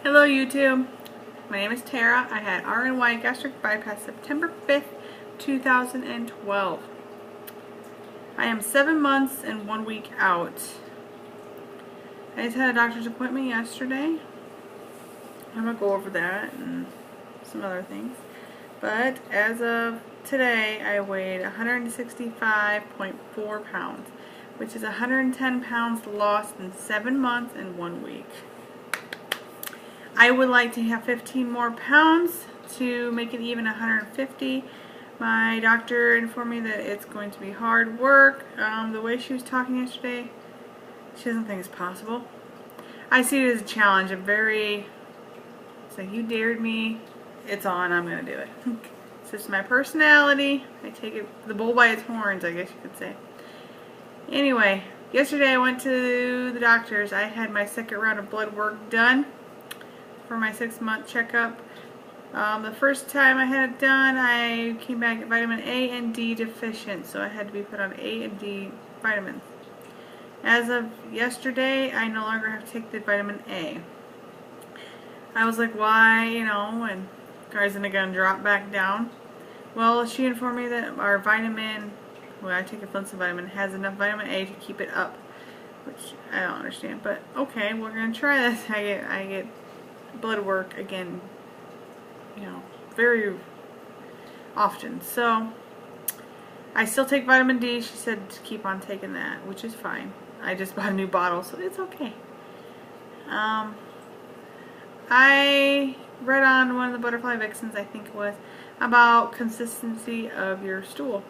Hello YouTube, my name is Tara. I had RNY gastric bypass September 5th, 2012. I am 7 months and 1 week out. I just had a doctor's appointment yesterday. I'm going to go over that and some other things. But as of today, I weighed 165.4 pounds, which is 110 pounds lost in 7 months and 1 week. I would like to have 15 more pounds to make it even 150. My doctor informed me that it's going to be hard work. The way she was talking yesterday, she doesn't think it's possible. I see it as a challenge. It's like, you dared me, it's on, I'm going to do it. It's just my personality. I take it, the bull by its horns, I guess you could say. Anyway, yesterday I went to the doctor's. I had my second round of blood work done for my 6-month checkup. The first time I had it done, I came back at vitamin A and D deficient, so I had to be put on A and D vitamins. As of yesterday, I no longer have to take the vitamin A. I was like, why, and isn't it going to drop back down? Well, she informed me that our vitamin, I take a Flintstone vitamin, has enough vitamin A to keep it up, which I don't understand, but okay, we're going to try this. I get blood work again, very often. So I still take vitamin D. She said to keep on taking that, which is fine. I just bought a new bottle, so it's okay. I read on one of the Butterfly Vixens, I think it was, about consistency of your stool.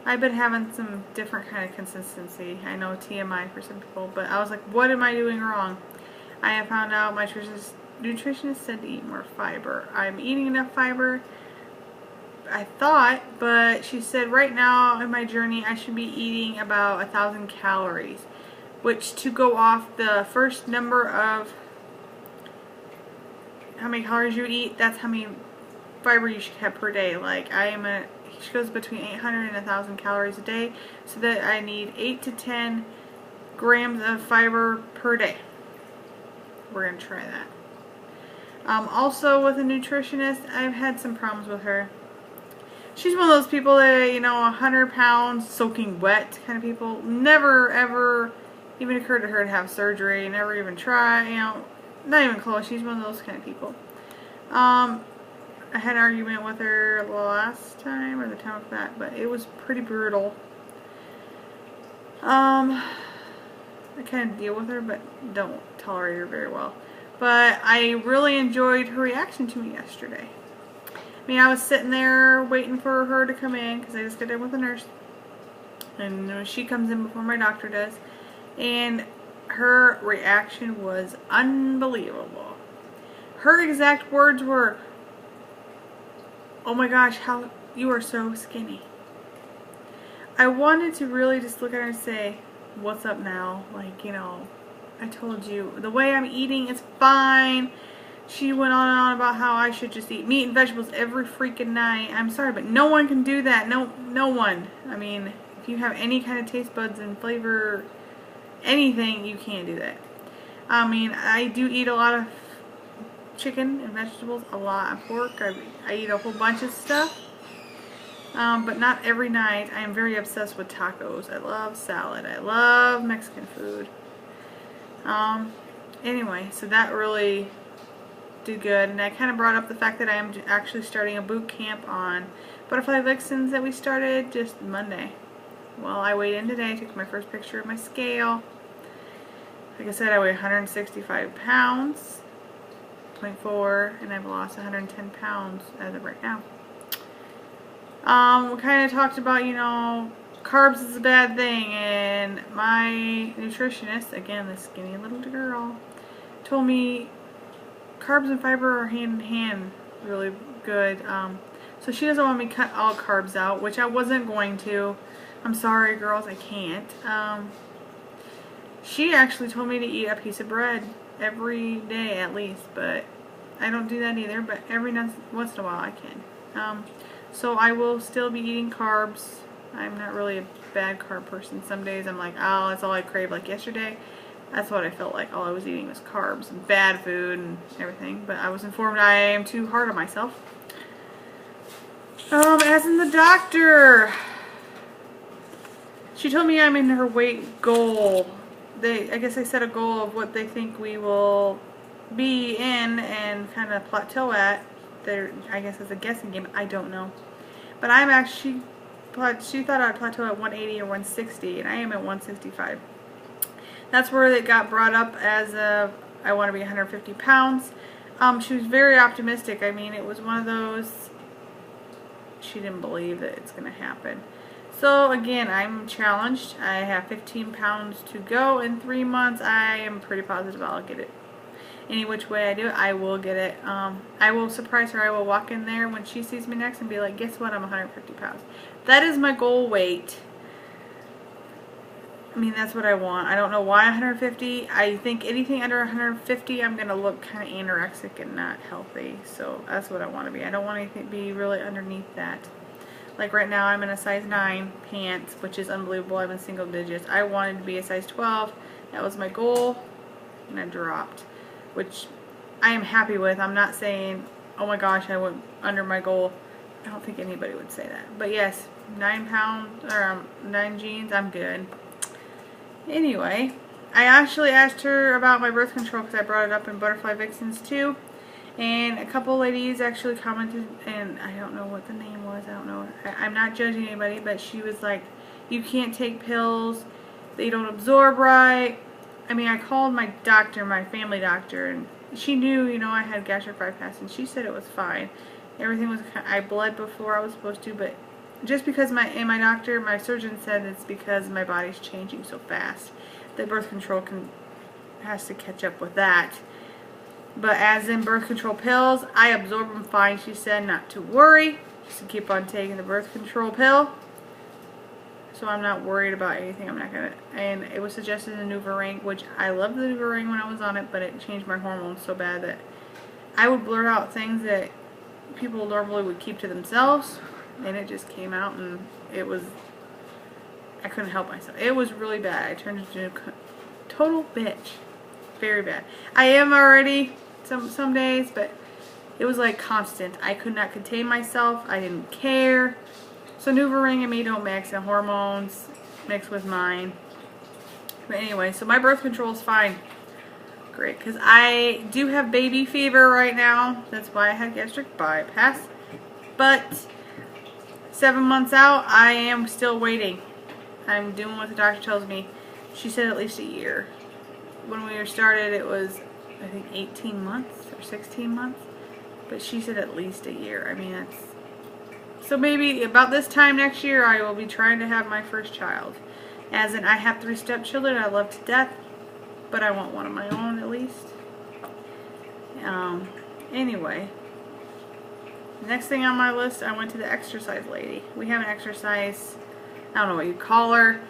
I've been having some different kind of consistency. I know TMI for some people, but I was like, what am I doing wrong? I have found out my nutritionist said to eat more fiber. I'm eating enough fiber, I thought, but she said right now in my journey I should be eating about 1,000 calories, which, to go off the first number of how many calories you eat, that's how many fiber you should have per day. Like, she goes between 800 and 1,000 calories a day, so that I need 8 to 10 grams of fiber per day. We're going to try that. Also, with a nutritionist, I've had some problems with her. She's one of those people that, 100 pounds soaking wet kind of people. Never, ever even occurred to her to have surgery. Never even try, not even close. She's one of those kind of people. I had an argument with her last time, or the time of that, but it was pretty brutal. I kind of deal with her, but don't tolerate her very well. But I really enjoyed her reaction to me yesterday. I was sitting there waiting for her to come in, because I just got in with a nurse. And she comes in before my doctor does. And her reaction was unbelievable. Her exact words were, "Oh my gosh, how you are so skinny." I wanted to really just look at her and say, "What's up now? Like, I told you, the way I'm eating is fine." She went on and on about how I should just eat meat and vegetables every freaking night. I'm sorry, but no one can do that. No one. If you have any kind of taste buds and flavor, anything, you can't do that. I do eat a lot of chicken and vegetables, a lot of pork. I eat a whole bunch of stuff, but not every night. I am very obsessed with tacos. I love salad. I love Mexican food. Anyway, so that really did good, and I kind of brought up the fact that I am actually starting a boot camp on Butterfly Vixens that we started just Monday. Well, I weighed in today, took my first picture of my scale. Like I said, I weigh 165 pounds, 0.4, and I've lost 110 pounds as of right now. We kind of talked about, carbs is a bad thing, and my nutritionist, again, this skinny little girl, told me carbs and fiber are hand in hand really good. So she doesn't want me to cut all carbs out, which I wasn't going to. I'm sorry, girls, I can't. She actually told me to eat a piece of bread every day at least, but I don't do that either, but every once in a while I can. So I will still be eating carbs. I'm not really a bad carb person. Some days I'm like, oh, that's all I crave. Like yesterday, That's what I felt like. All I was eating was carbs and bad food and everything. But I was informed I am too hard on myself. As in the doctor, she told me I'm in her weight goal. I guess they set a goal of what they think we will be in and kind of plateau at. I guess it's a guessing game. I don't know. But I'm actually, she thought I'd plateau at 180 or 160, and I am at 165. That's where it got brought up as I want to be 150 pounds. She was very optimistic. I mean, it was one of those, she didn't believe that it's going to happen. So again, I'm challenged. I have 15 pounds to go in 3 months. I am pretty positive I'll get it. Any which way I do it, I will get it. I will surprise her. I will walk in there when she sees me next and be like, guess what? I'm 150 pounds. That is my goal weight. I mean, that's what I want. I don't know why 150. I think anything under 150, I'm going to look kind of anorexic and not healthy. So that's what I want to be. I don't want anything to be really underneath that. Like right now, I'm in a size 9 pants, which is unbelievable. I'm in single digits. I wanted to be a size 12. That was my goal, and I dropped, which I am happy with. I'm not saying, oh my gosh, I went under my goal. I don't think anybody would say that. But yes, 9 pounds, or 9 jeans, I'm good. Anyway, I actually asked her about my birth control because I brought it up in Butterfly Vixens too. And a couple ladies actually commented, and I don't know what the name was, I don't know. I'm not judging anybody, but she was like, you can't take pills, they don't absorb right. I mean, I called my doctor, my family doctor, and she knew, you know, I had gastric bypass, and she said it was fine. Everything was, I bled before I was supposed to, but just because my doctor, my surgeon said it's because my body's changing so fast. The birth control has to catch up with that. But as in birth control pills, I absorb them fine. She said not to worry, just to keep on taking the birth control pill. So I'm not worried about anything. I'm not gonna. And it was suggested the NuvaRing, which I loved the NuvaRing when I was on it, but it changed my hormones so bad that I would blurt out things that people normally would keep to themselves, and it just came out, and it was, I couldn't help myself. It was really bad. I turned into a total bitch. Very bad. I am already some days, but it was like constant. I could not contain myself. I didn't care. So NuvaRing and me don't mix, and hormones mix with mine. But anyway, so my birth control is fine. Great, because I do have baby fever right now. That's why I had gastric bypass. But 7 months out, I am still waiting. I'm doing what the doctor tells me. She said at least a year. When we were started, it was, I think, 18 months or 16 months. But she said at least a year. I mean, that's... So maybe about this time next year, I will be trying to have my first child. As in, I have 3 stepchildren I love to death, but I want one of my own at least. Anyway, next thing on my list, I went to the exercise lady. We have an exercise, I don't know what you call her.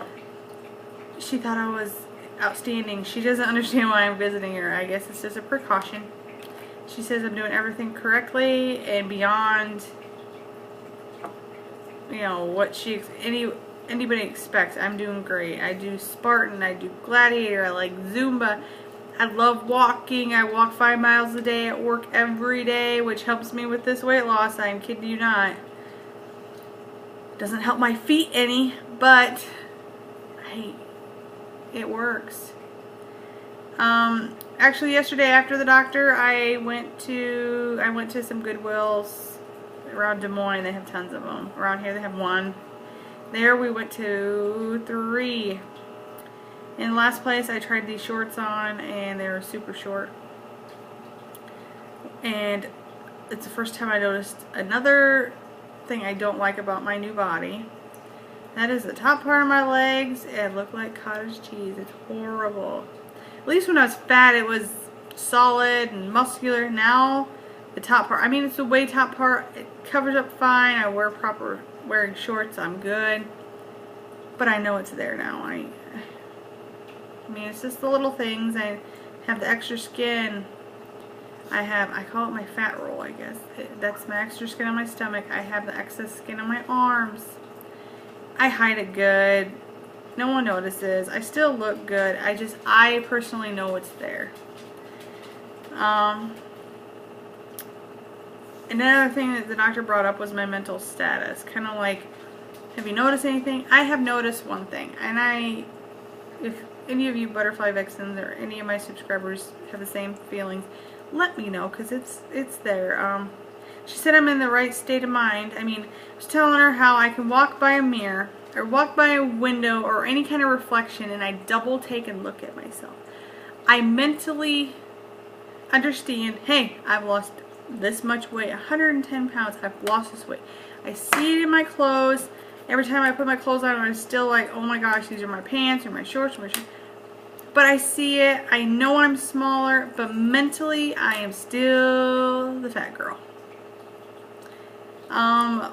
She thought I was outstanding. She doesn't understand why I'm visiting her. I guess it's just a precaution. She says I'm doing everything correctly and beyond, you know, what anybody expects. I'm doing great. I do Spartan, I do Gladiator, I like Zumba. I love walking. I walk 5 miles a day at work every day, which helps me with this weight loss. I'm kidding you not. Doesn't help my feet any, but hey, it works. Actually yesterday after the doctor, I went to some Goodwills around Des Moines. They have tons of them. Around here they have 1. There we went to 3. In last place I tried these shorts on, and they were super short. And it's the first time I noticed another thing I don't like about my new body. That is the top part of my legs. It looked like cottage cheese. It's horrible. At least when I was fat it was solid and muscular. Now the top part, I mean, it's the way top part, it covers up fine. I wear wearing shorts, I'm good. But I know it's there now. I mean, it's just the little things. I have the extra skin. I call it my fat roll, I guess. That's my extra skin on my stomach. I have the excess skin on my arms. I hide it good. No one notices. I still look good. I personally know it's there. Another thing that the doctor brought up was my mental status. Kind of like, have you noticed anything? I have noticed one thing. And if any of you butterfly vixens or any of my subscribers have the same feelings, let me know, because it's there. She said I'm in the right state of mind. I mean, I was telling her how I can walk by a mirror or walk by a window or any kind of reflection and I double take and look at myself. I mentally understand, hey, I've lost this much weight, 110 pounds, I've lost this weight. I see it in my clothes. Every time I put my clothes on, I'm still like, oh my gosh, these are my pants or my shorts or my shorts. But I see it, I know I'm smaller, but mentally I am still the fat girl.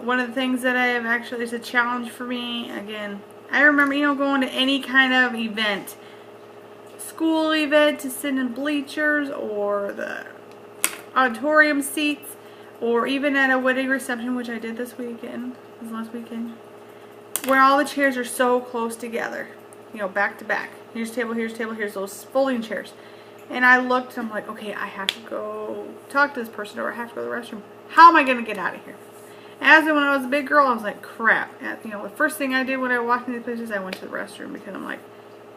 One of the things that I have actually is a challenge for me, again, I remember, going to any kind of event, school event, to sit in bleachers or the auditorium seats, or even at a wedding reception, which I did this last weekend, where all the chairs are so close together, back to back. Here's table, here's table, here's those folding chairs. And I looked, I'm like, okay, I have to go talk to this person, or I have to go to the restroom. How am I going to get out of here? As when I was a big girl, I was like, crap. The first thing I did when I walked into these places, I went to the restroom, because I'm like,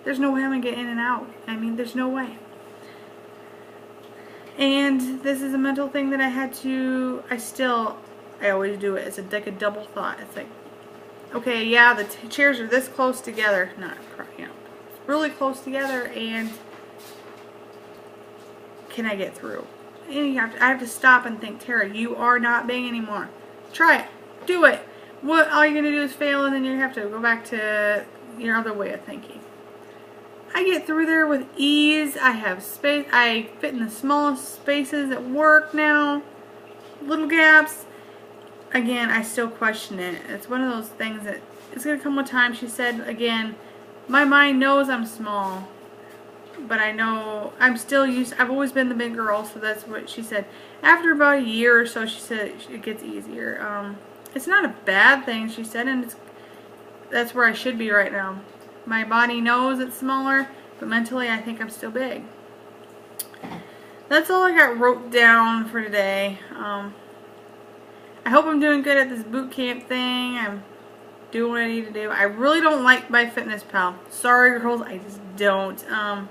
there's no way I'm going to get in and out. I mean, there's no way. And this is a mental thing that I had to, I always do it. It's like a double thought. It's like, okay, yeah, the chairs are this close together. Not, really close together, and can I get through? And I have to stop and think, Tara, you are not big anymore. Try it. Do it. All you're going to do is fail, and then you have to go back to your other way of thinking. I get through there with ease. I have space. I fit in the smallest spaces at work now. Little gaps. Again, I still question it. It's one of those things that it's going to come with time. She said, again, my mind knows I'm small, but I know I'm still I've always been the big girl, so that's what she said. After about a year or so, she said it gets easier. It's not a bad thing, she said, and that's where I should be right now. My body knows it's smaller, but mentally I think I'm still big. That's all I got wrote down for today. I hope I'm doing good at this boot camp thing. I'm doing what I need to do. I really don't like MyFitnessPal. Sorry, girls, I just don't. I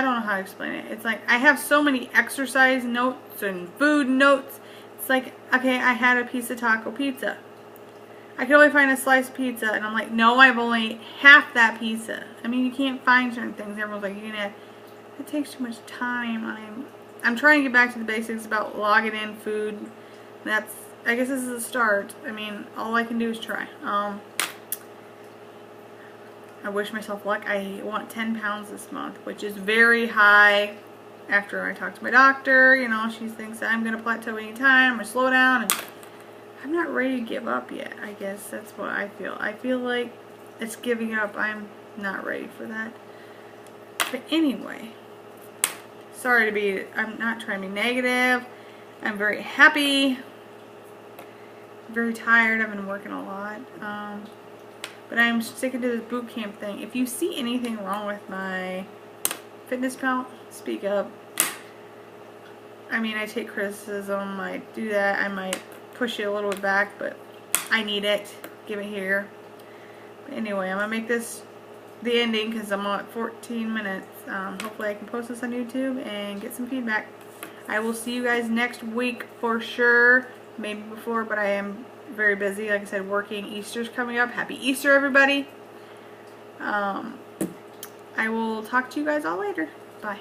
don't know how to explain it. It's like I have so many exercise notes and food notes. It's like, okay, I had a piece of taco pizza. I can only find a slice of pizza, and I'm like, no, I've only half that pizza. I mean, you can't find certain things. Everyone's like, it takes too much time. I'm trying to get back to the basics about logging in food. I guess this is a start. I mean, all I can do is try. I wish myself luck. I want 10 pounds this month, which is very high. After I talked to my doctor, she thinks I'm going to plateau anytime. I'm going to slow down, and I'm not ready to give up yet. I guess that's what I feel. I feel like it's giving up. I'm not ready for that. But anyway, I'm not trying to be negative. I'm very happy. Very tired. I've been working a lot. But I'm sticking to this boot camp thing. If you see anything wrong with my MyFitnessPal, speak up. I mean, I take criticism. I do that. I might push it a little bit back, but I need it. Give it here. But anyway, I'm going to make this the ending because I'm at 14 minutes. Hopefully I can post this on YouTube and get some feedback. I will see you guys next week for sure. Maybe before, but I am very busy. Like I said, working. Easter's coming up. Happy Easter, everybody. I will talk to you guys all later. Bye.